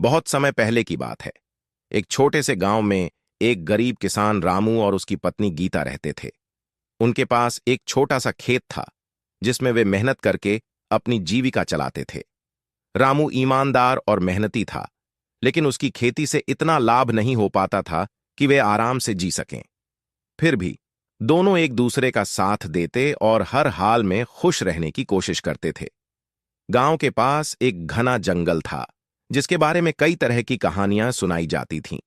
बहुत समय पहले की बात है। एक छोटे से गांव में एक गरीब किसान रामू और उसकी पत्नी गीता रहते थे। उनके पास एक छोटा सा खेत था जिसमें वे मेहनत करके अपनी जीविका चलाते थे। रामू ईमानदार और मेहनती था, लेकिन उसकी खेती से इतना लाभ नहीं हो पाता था कि वे आराम से जी सकें। फिर भी दोनों एक दूसरे का साथ देते और हर हाल में खुश रहने की कोशिश करते थे। गांव के पास एक घना जंगल था जिसके बारे में कई तरह की कहानियां सुनाई जाती थीं।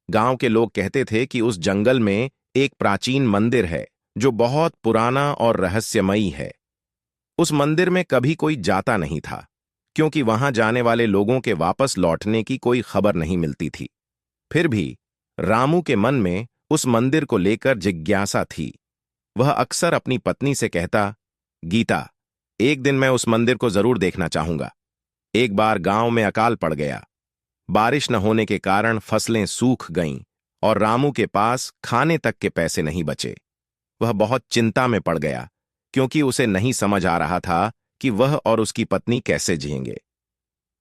गांव के लोग कहते थे कि उस जंगल में एक प्राचीन मंदिर है जो बहुत पुराना और रहस्यमयी है। उस मंदिर में कभी कोई जाता नहीं था, क्योंकि वहां जाने वाले लोगों के वापस लौटने की कोई खबर नहीं मिलती थी। फिर भी रामू के मन में उस मंदिर को लेकर जिज्ञासा थी। वह अक्सर अपनी पत्नी से कहता, गीता, एक दिन मैं उस मंदिर को जरूर देखना चाहूंगा। एक बार गांव में अकाल पड़ गया। बारिश न होने के कारण फसलें सूख गईं और रामू के पास खाने तक के पैसे नहीं बचे। वह बहुत चिंता में पड़ गया, क्योंकि उसे नहीं समझ आ रहा था कि वह और उसकी पत्नी कैसे जिएंगे।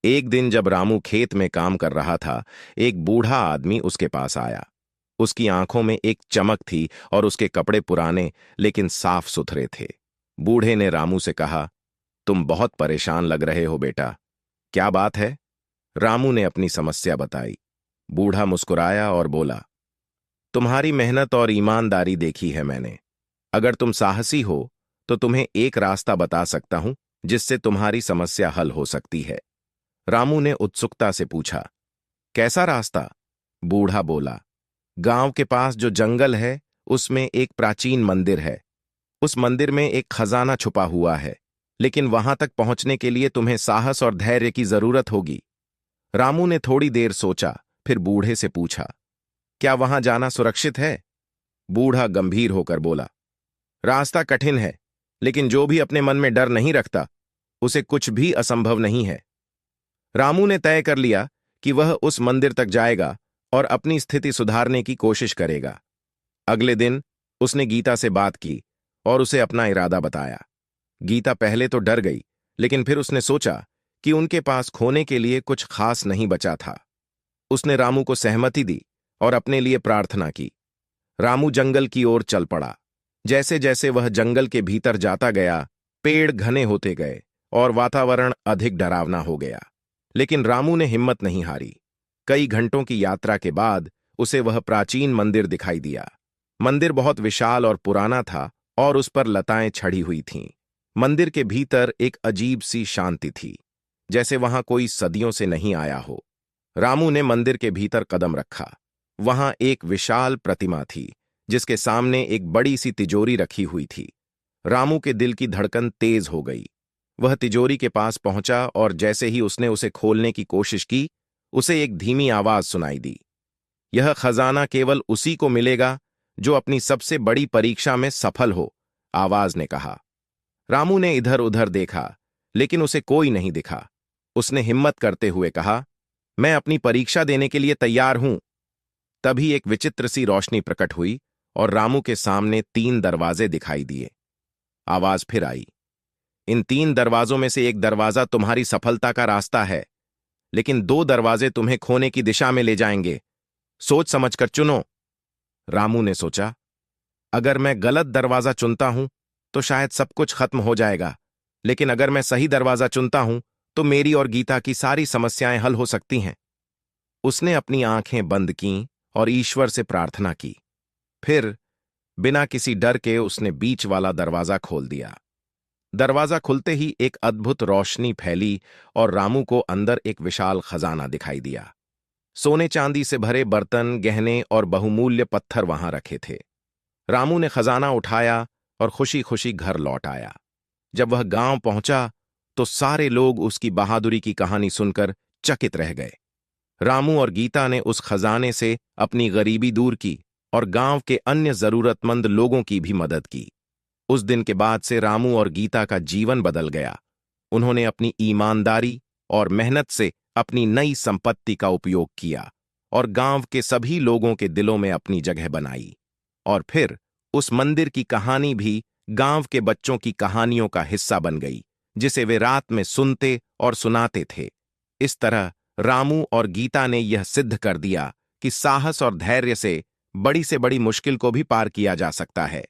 एक दिन जब रामू खेत में काम कर रहा था, एक बूढ़ा आदमी उसके पास आया। उसकी आंखों में एक चमक थी और उसके कपड़े पुराने लेकिन साफ सुथरे थे। बूढ़े ने रामू से कहा, तुम बहुत परेशान लग रहे हो बेटा, क्या बात है? रामू ने अपनी समस्या बताई। बूढ़ा मुस्कुराया और बोला, तुम्हारी मेहनत और ईमानदारी देखी है मैंने। अगर तुम साहसी हो तो तुम्हें एक रास्ता बता सकता हूं जिससे तुम्हारी समस्या हल हो सकती है। रामू ने उत्सुकता से पूछा, कैसा रास्ता? बूढ़ा बोला, गांव के पास जो जंगल है उसमें एक प्राचीन मंदिर है। उस मंदिर में एक खजाना छुपा हुआ है, लेकिन वहां तक पहुंचने के लिए तुम्हें साहस और धैर्य की जरूरत होगी। रामू ने थोड़ी देर सोचा, फिर बूढ़े से पूछा, क्या वहां जाना सुरक्षित है? बूढ़ा गंभीर होकर बोला, रास्ता कठिन है, लेकिन जो भी अपने मन में डर नहीं रखता उसे कुछ भी असंभव नहीं है। रामू ने तय कर लिया कि वह उस मंदिर तक जाएगा और अपनी स्थिति सुधारने की कोशिश करेगा। अगले दिन उसने गीता से बात की और उसे अपना इरादा बताया। गीता पहले तो डर गई, लेकिन फिर उसने सोचा कि उनके पास खोने के लिए कुछ खास नहीं बचा था। उसने रामू को सहमति दी और अपने लिए प्रार्थना की। रामू जंगल की ओर चल पड़ा। जैसे जैसे वह जंगल के भीतर जाता गया, पेड़ घने होते गए और वातावरण अधिक डरावना हो गया। लेकिन रामू ने हिम्मत नहीं हारी। कई घंटों की यात्रा के बाद उसे वह प्राचीन मंदिर दिखाई दिया। मंदिर बहुत विशाल और पुराना था और उस पर लताएं छड़ी हुई थीं। मंदिर के भीतर एक अजीब सी शांति थी, जैसे वहां कोई सदियों से नहीं आया हो। रामू ने मंदिर के भीतर कदम रखा। वहां एक विशाल प्रतिमा थी जिसके सामने एक बड़ी सी तिजोरी रखी हुई थी। रामू के दिल की धड़कन तेज हो गई। वह तिजोरी के पास पहुंचा और जैसे ही उसने उसे खोलने की कोशिश की, उसे एक धीमी आवाज सुनाई दी। यह खजाना केवल उसी को मिलेगा जो अपनी सबसे बड़ी परीक्षा में सफल हो, आवाज ने कहा। रामू ने इधर उधर देखा, लेकिन उसे कोई नहीं दिखा। उसने हिम्मत करते हुए कहा, मैं अपनी परीक्षा देने के लिए तैयार हूं। तभी एक विचित्र सी रोशनी प्रकट हुई और रामू के सामने 3 दरवाजे दिखाई दिए। आवाज फिर आई, इन 3 दरवाजों में से एक दरवाजा तुम्हारी सफलता का रास्ता है, लेकिन 2 दरवाजे तुम्हें खोने की दिशा में ले जाएंगे। सोच समझकर चुनो। रामू ने सोचा, अगर मैं गलत दरवाजा चुनता हूं तो शायद सब कुछ खत्म हो जाएगा, लेकिन अगर मैं सही दरवाजा चुनता हूं तो मेरी और गीता की सारी समस्याएं हल हो सकती हैं। उसने अपनी आंखें बंद कीं और ईश्वर से प्रार्थना की। फिर बिना किसी डर के उसने बीच वाला दरवाजा खोल दिया। दरवाजा खुलते ही एक अद्भुत रोशनी फैली और रामू को अंदर एक विशाल खजाना दिखाई दिया। सोने चांदी से भरे बर्तन, गहने और बहुमूल्य पत्थर वहां रखे थे। रामू ने खजाना उठाया और खुशी खुशी घर लौट आया। जब वह गांव पहुंचा तो सारे लोग उसकी बहादुरी की कहानी सुनकर चकित रह गए। रामू और गीता ने उस खजाने से अपनी गरीबी दूर की और गांव के अन्य जरूरतमंद लोगों की भी मदद की। उस दिन के बाद से रामू और गीता का जीवन बदल गया। उन्होंने अपनी ईमानदारी और मेहनत से अपनी नई संपत्ति का उपयोग किया और गांव के सभी लोगों के दिलों में अपनी जगह बनाई। और फिर उस मंदिर की कहानी भी गांव के बच्चों की कहानियों का हिस्सा बन गई, जिसे वे रात में सुनते और सुनाते थे। इस तरह रामू और गीता ने यह सिद्ध कर दिया कि साहस और धैर्य से बड़ी मुश्किल को भी पार किया जा सकता है।